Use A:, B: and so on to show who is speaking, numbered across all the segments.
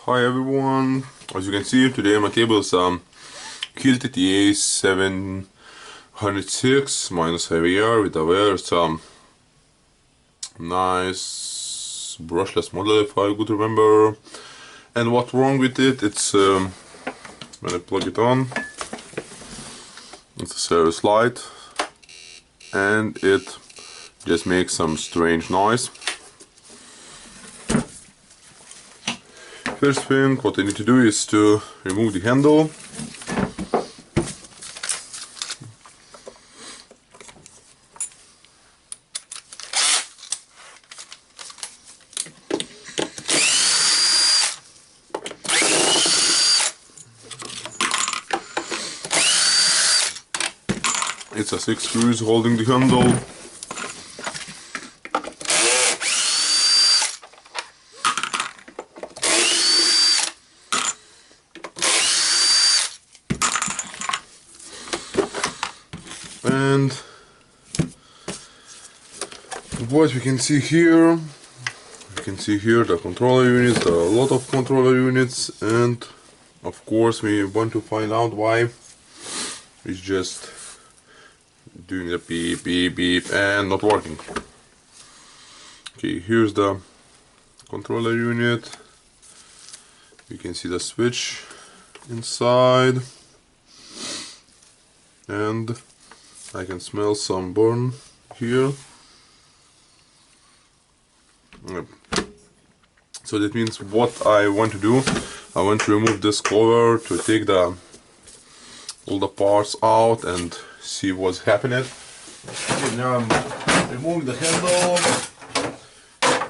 A: Hi everyone, as you can see today my table is Hilti TE 706 minus AVR with AVR. It's nice brushless model if I could remember. And what's wrong with it, it's when I plug it on, it's a service light and it just makes some strange noise. First thing what I need to do is to remove the handle. It's a 6 screws holding the handle. And what we can see here, the controller units. There are a lot of controller units, and of course we want to find out why it's just doing the beep beep beep and not working. Okay, here's the controller unit. You can see the switch inside, and I can smell some burn here. So that means what I want to do, I want to remove this cover to take all the parts out and see what's happening. Okay, now I'm removing the handle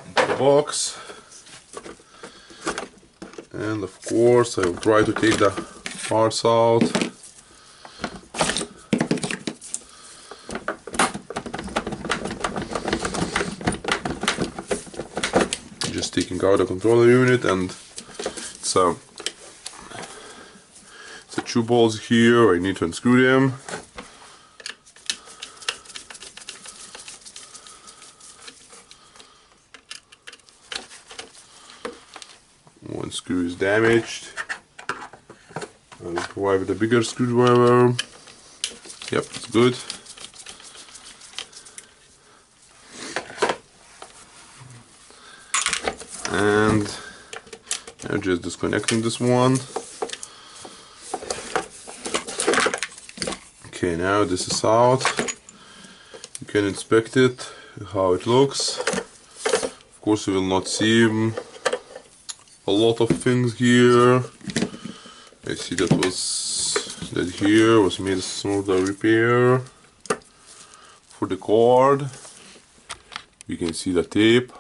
A: into the box, and of course I will try to take the parts out. Just taking out the controller unit, and so the two bolts here, I need to unscrew them. One screw is damaged. I'll try with a bigger screwdriver. Yep, it's good. And I'm just disconnecting this one. Okay, now this is out. You can inspect it, how it looks. Of course you will not see a lot of things here. I see that here was made some of the repair for the cord. You can see the tape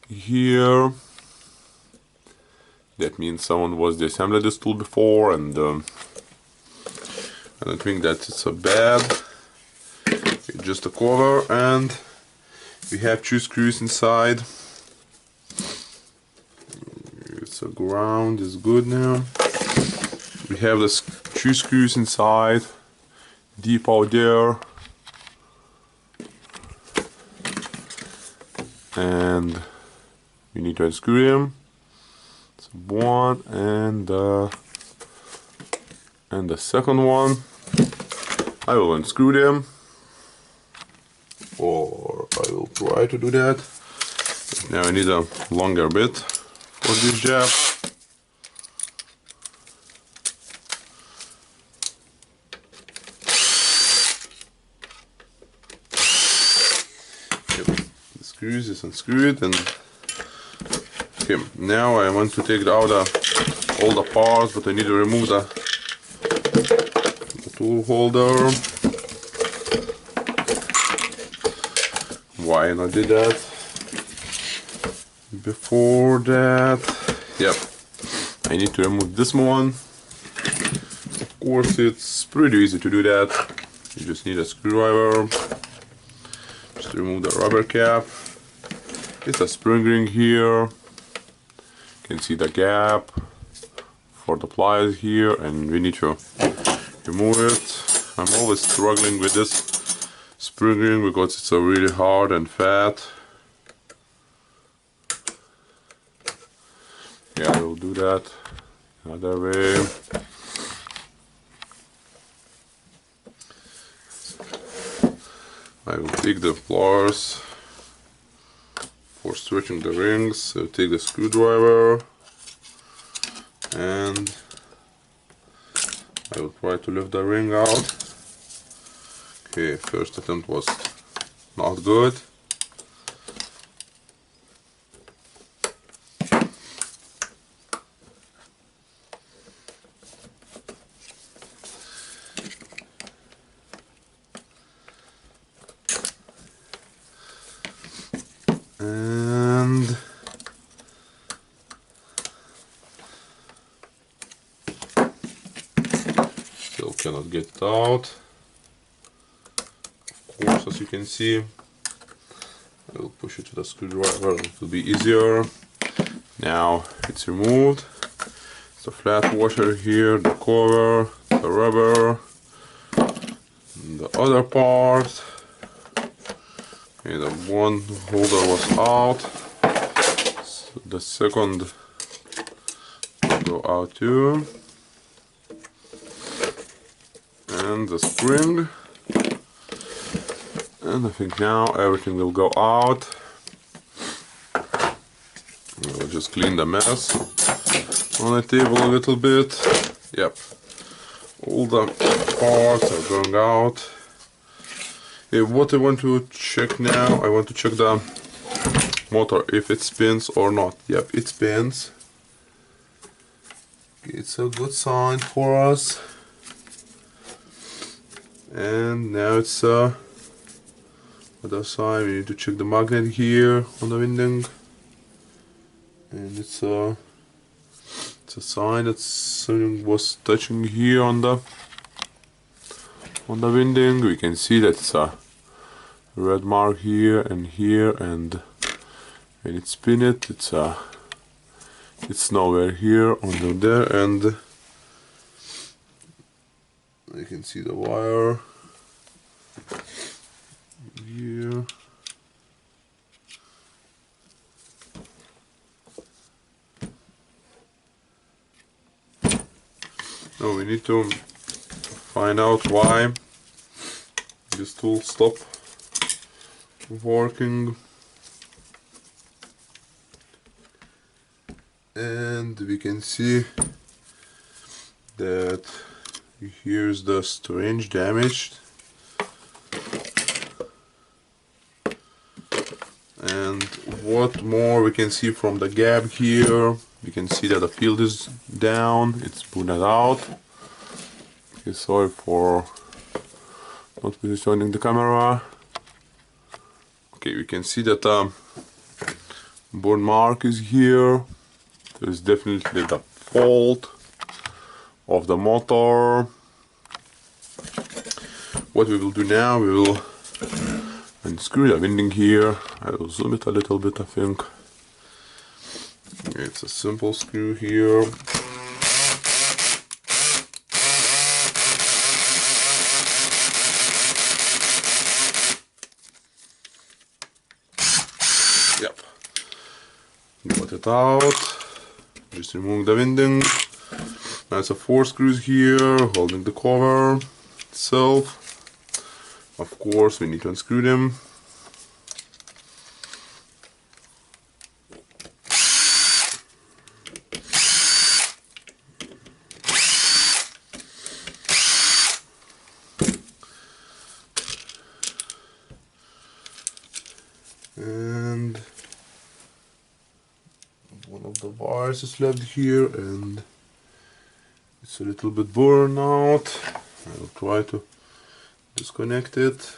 A: here. That means someone was disassembled this tool before, and I don't think that it's a bad. It's just a cover, and we have two screws inside. So ground is good now. We have the two screws inside, deep out there, and we need to unscrew them. So one and the second one. I will unscrew them, or I will try to do that. Now I need a longer bit for this job. Yep. The screws is unscrewed, and okay, now I want to take out all the parts, but I need to remove the tool holder. Why not did that before that? Yep, I need to remove this one. Of course it's pretty easy to do that. You just need a screwdriver. Just remove the rubber cap. It's a spring ring here. You can see the gap for the pliers here, and we need to remove it. I'm always struggling with this spring ring because it's so really hard and fat. do that another way. I will take the pliers for stretching the rings. So take the screwdriver and I will try to lift the ring out. Okay, first attempt was not good. And still cannot get it out. Of course, as you can see, I will push it to the screwdriver, it will be easier. Now it's removed. It's a flat washer here, the cover, the rubber, and the other part. Okay, the one holder was out, so the second will go out too, and the spring, and I think now everything will go out. We'll just clean the mess on the table a little bit. Yep, all the parts are going out. What I want to check now, I want to check the motor, if it spins or not. Yep, it spins. It's a good sign for us. And now it's other side. We need to check the magnet here on the winding. And it's a sign that something was touching here on the winding. We can see that it's a red mark here, and when it spin it, it's nowhere here under there, and I can see the wire here. Now we need to find out why this tool stopped working, and we can see that here's the strange damage, and what more we can see from the gap here, we can see that the field is down, it's burned out. Okay, sorry for not positioning the camera. Okay, we can see that burn mark is here. There is definitely the fault of the motor. What we will do now, we will unscrew the winding here. I will zoom it a little bit, I think. It's a simple screw here. Yep. Got it out. Just remove the winding. There's a 4 screws here holding the cover itself. Of course, we need to unscrew them. And one of the wires is left here, and it's a little bit burned out. I will try to disconnect it.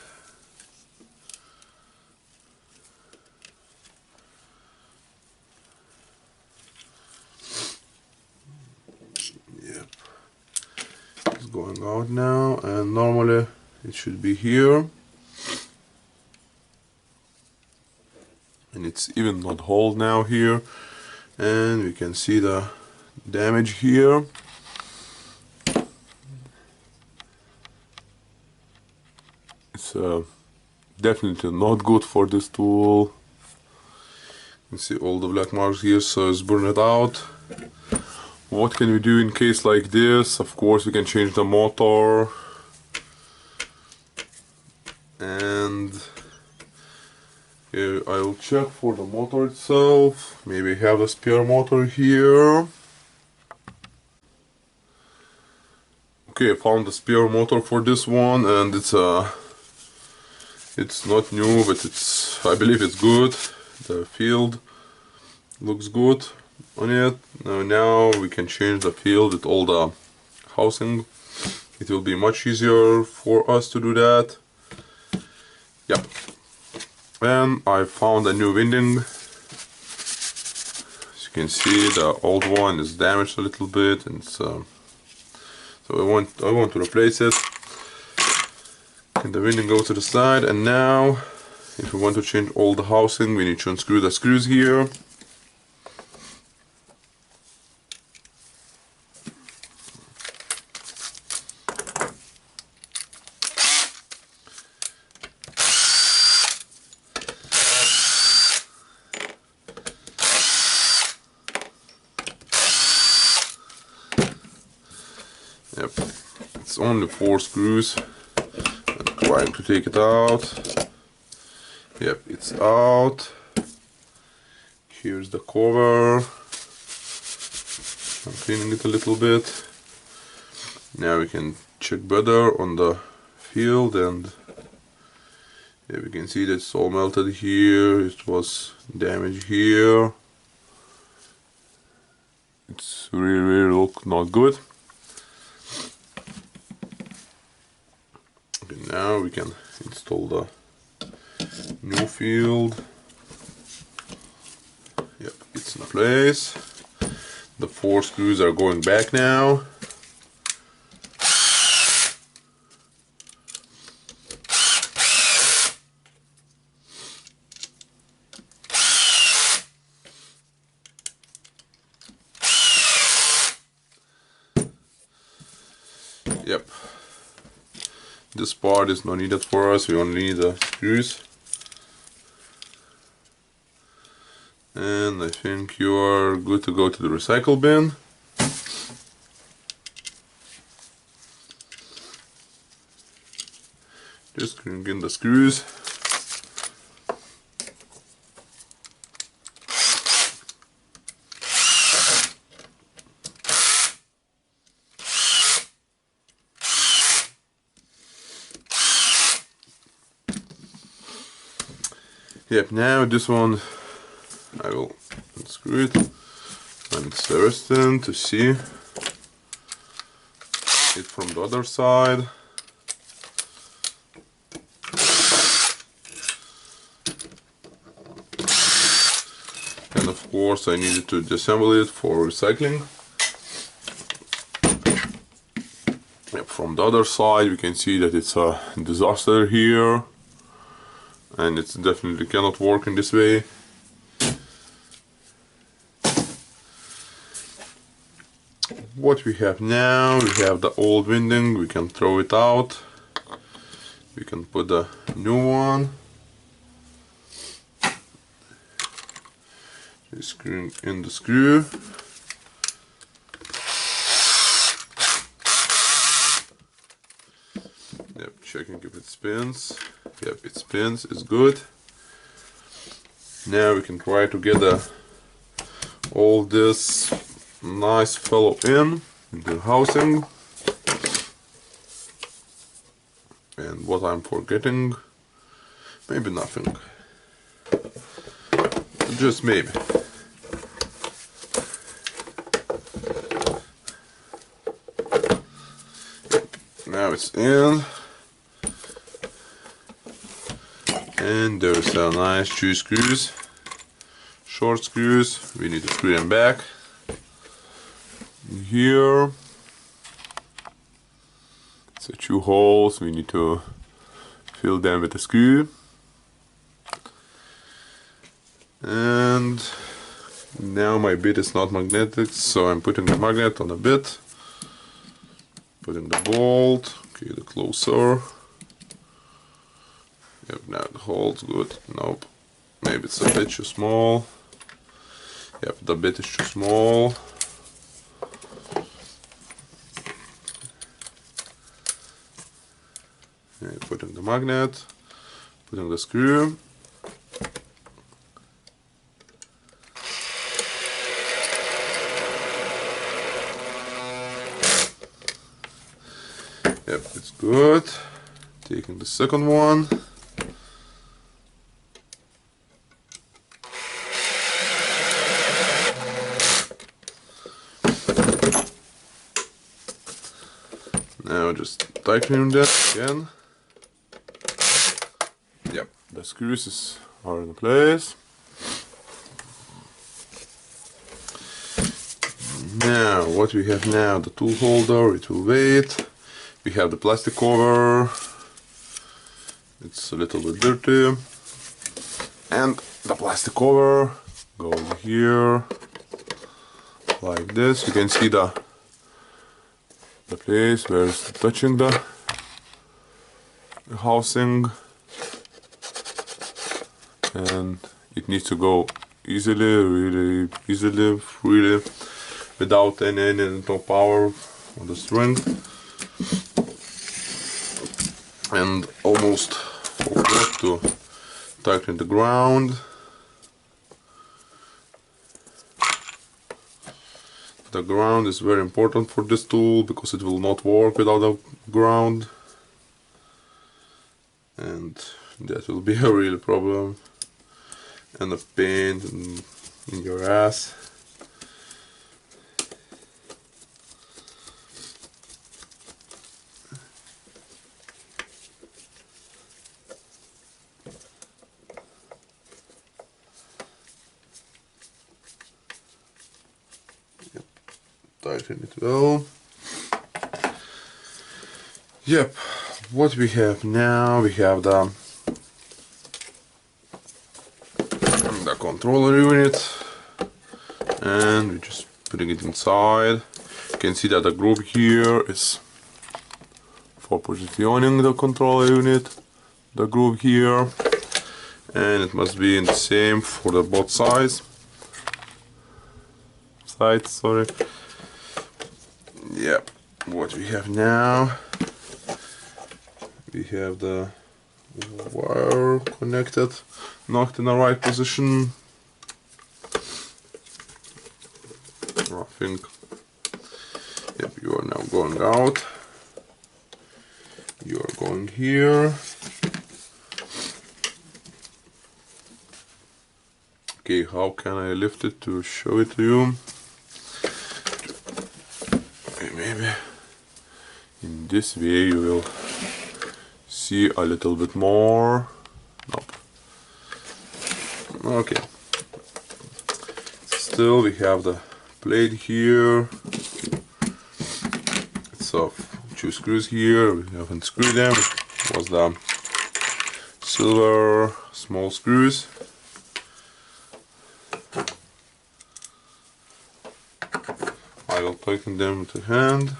A: Yep, it's going out now, and normally it should be here. And it's even not whole now here, and we can see the damage here. It's definitely not good for this tool. You can see all the black marks here, so it's burned out. What can we do in case like this? Of course we can change the motor, and I will check for the motor itself. Maybe I have a spare motor here. Okay, I found the spare motor for this one, and it's not new, but I believe it's good. The field looks good on it. Now we can change the field with all the housing. It will be much easier for us to do that. Yep. And I found a new winding. As you can see, the old one is damaged a little bit, and so I want to replace it. And the winding goes to the side, and now if we want to change all the housing, we need to unscrew the screws here. Yep, it's only 4 screws. I'm trying to take it out. Yep, it's out. Here's the cover. I'm cleaning it a little bit. Now we can check better on the field, and yeah, we can see that it's all melted here. It was damaged here. It's really look not good. Okay, now we can install the new field. Yep, it's in place. The 4 screws are going back now. Yep. This part is not needed for us, we only need the screws. And I think you are good to go to the recycle bin. Just bring in the screws. Yep, now this one I will unscrew it and it's interesting to see it from the other side. And of course I needed to disassemble it for recycling. Yep, from the other side we can see that it's a disaster here, and it definitely cannot work in this way. What we have now, we have the old winding, we can throw it out. We can put the new one. Just screwing in the screw. Yep, checking if it spins. Yep, it spins, it's good. Now we can try to get all this nice fellow in the housing. And what I'm forgetting, maybe nothing, just maybe. Now it's in, and there's a nice 2 screws, short screws. We need to screw them back. Here, so 2 holes, we need to fill them with a screw. And now my bit is not magnetic, so I'm putting the magnet on the bit, putting the bolt, okay, the closer. Yep, now it holds good. Nope, maybe it's a bit too small. Yep, the bit is too small. magnet, putting the screw. Yep, it's good. Taking the second one. Now just tightening that again. Yep, the screws are in place. Now, what we have now, the tool holder, it will wait. We have the plastic cover. It's a little bit dirty. And the plastic cover goes here, like this. You can see the place where it's touching the housing, and it needs to go easily, really easily, freely, without any no power on the string. And almost forgot to tighten the ground. The ground is very important for this tool because it will not work without a ground, and that will be a real problem and a pain in your ass. Tighten it well. Yep, what we have now, we have the controller unit, and we're just putting it inside. You can see that the groove here is for positioning the controller unit, the groove here, and it must be in the same for the both sides. Sorry. Yep, what we have now, we have the wire connected, knocked in the right position. I think, yep, you are now going out. You are going here. Okay, how can I lift it to show it to you? Maybe in this way you will see a little bit more. Nope. Okay. Still we have the plate here. It's of 2 screws here. We haven't screwed them. It was the silver small screws. I will tighten them with the hand.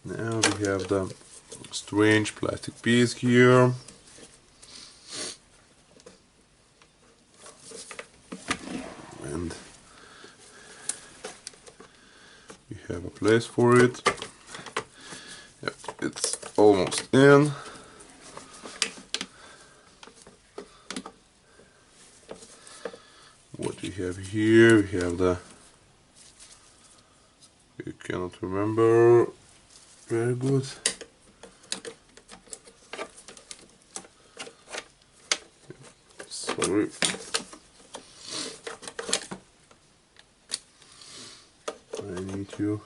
A: Now we have the strange plastic piece here. And we have a place for it. Yep, it's almost in. What we have here, we have the, I cannot remember, very good. Sorry. I need to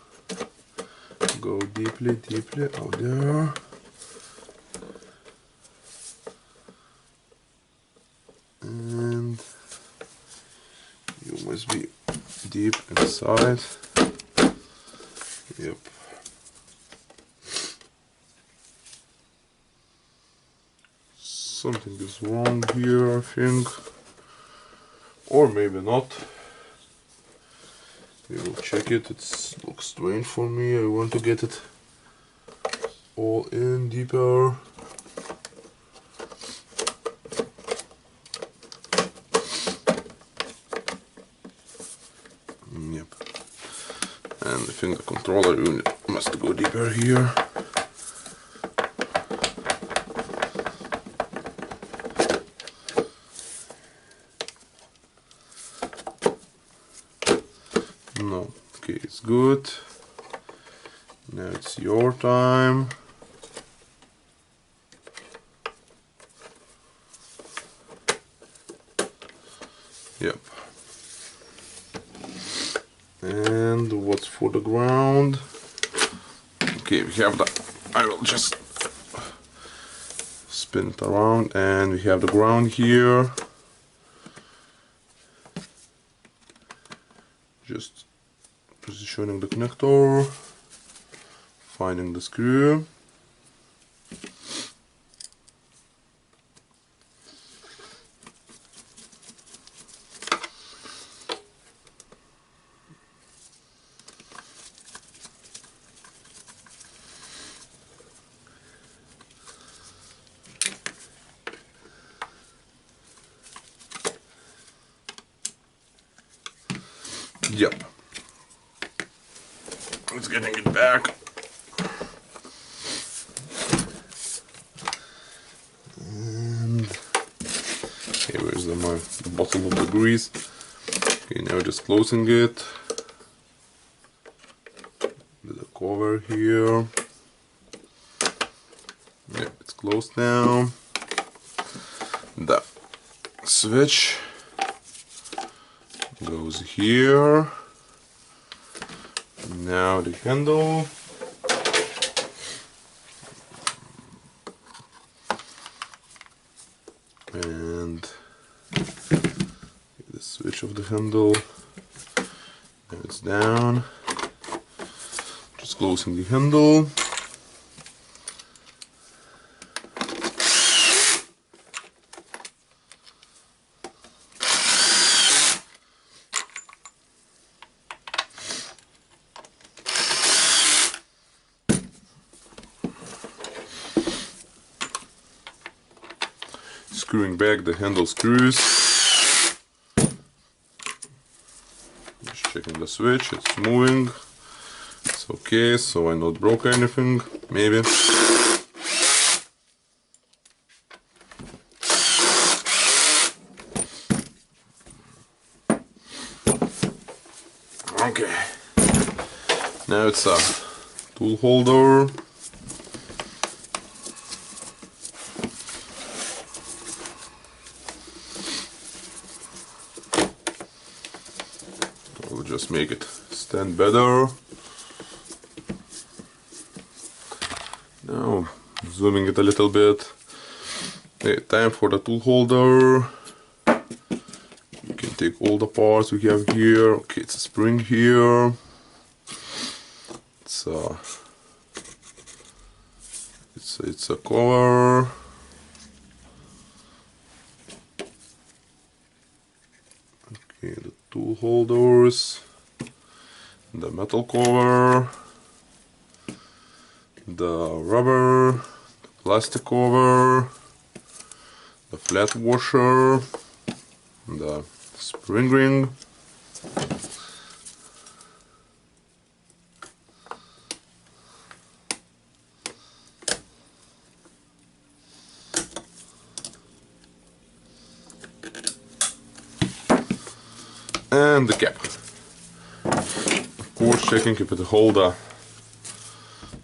A: go deeply out there. And you must be deep inside. Yep. Something is wrong here, I think. Or maybe not. We will check it. It looks strange for me. I want to get it all in deeper. Yep. And I think the controller unit must go deeper here. No, okay, it's good. Now it's your time. Yep. And what's for the ground? Okay, we have the, I will just spin it around, and we have the ground here. Just positioning the connector, finding the screw. Yep. It's getting it back. And okay, where's my bottle of the grease? Okay, now just closing it. The cover here. Yeah, it's closed now. The switch goes here. Now the handle. And the switch of the handle. Now it's down. Just closing the handle. Screwing back the handle screws. Just checking the switch, it's moving. It's okay, so I not broke anything, maybe. Okay. Now it's a tool holder. Just make it stand better. Now zooming it a little bit. Okay, time for the tool holder. You can take all the parts we have here. Okay, it's a spring here. It's a cover. Okay, the tool holders, the metal cover, the rubber, the plastic cover, the flat washer, the spring ring, and the cap. Of course, checking if it hold the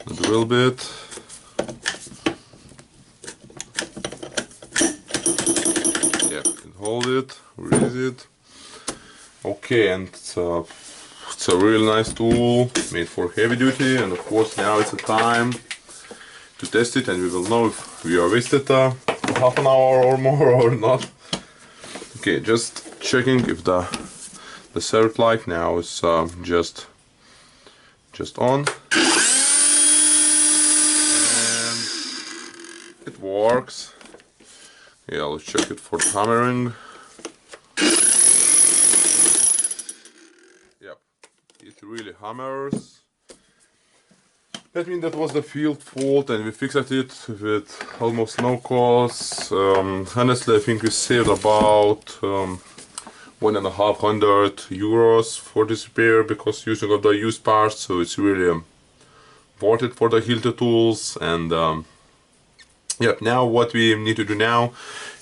A: drill bit. Yeah, it can hold it, release it. Okay, and it's a really nice tool, made for heavy duty, and of course now it's a time to test it, and we will know if we are wasted half an hour or more or not. Okay, just checking if the servo light now is just on, and it works. Yeah, let's check it for the hammering. Yep, it really hammers. That means that was the field fault, and we fixed it with almost no cost. Honestly, I think we saved about €1,500 for this repair because using of the used parts, so it's really worth it for the Hilti tools. And yep, now what we need to do now,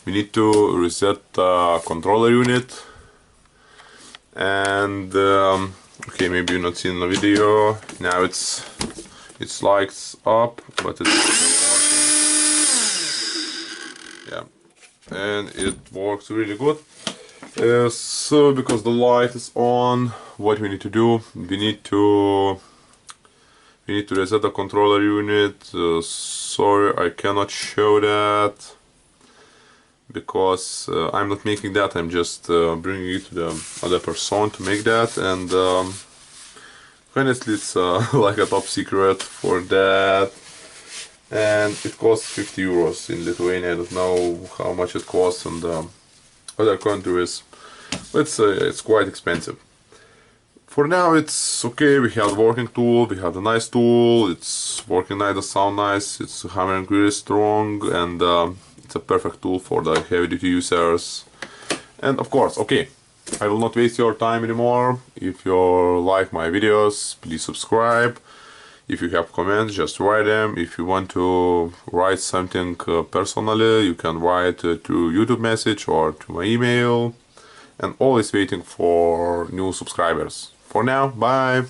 A: we need to reset the controller unit. And okay, maybe you're not seeing the video now. It's lights up, but it's yeah, and it works really good. So because the light is on, what we need to do, we need to reset the controller unit. Sorry, I cannot show that because I'm not making that. I'm just bringing it to the other person to make that. And honestly, it's like a top secret for that, and it costs €50 in Lithuania. I don't know how much it costs in the other countries. It's quite expensive. For now it's okay. We have the working tool, we have the nice tool, it's working nice, the sound nice, it's hammering really strong, and it's a perfect tool for the heavy duty users. And of course, okay, I will not waste your time anymore. If you like my videos, please subscribe. If you have comments, just write them. If you want to write something personally, you can write to YouTube message or to my email. And always waiting for new subscribers. For now, bye!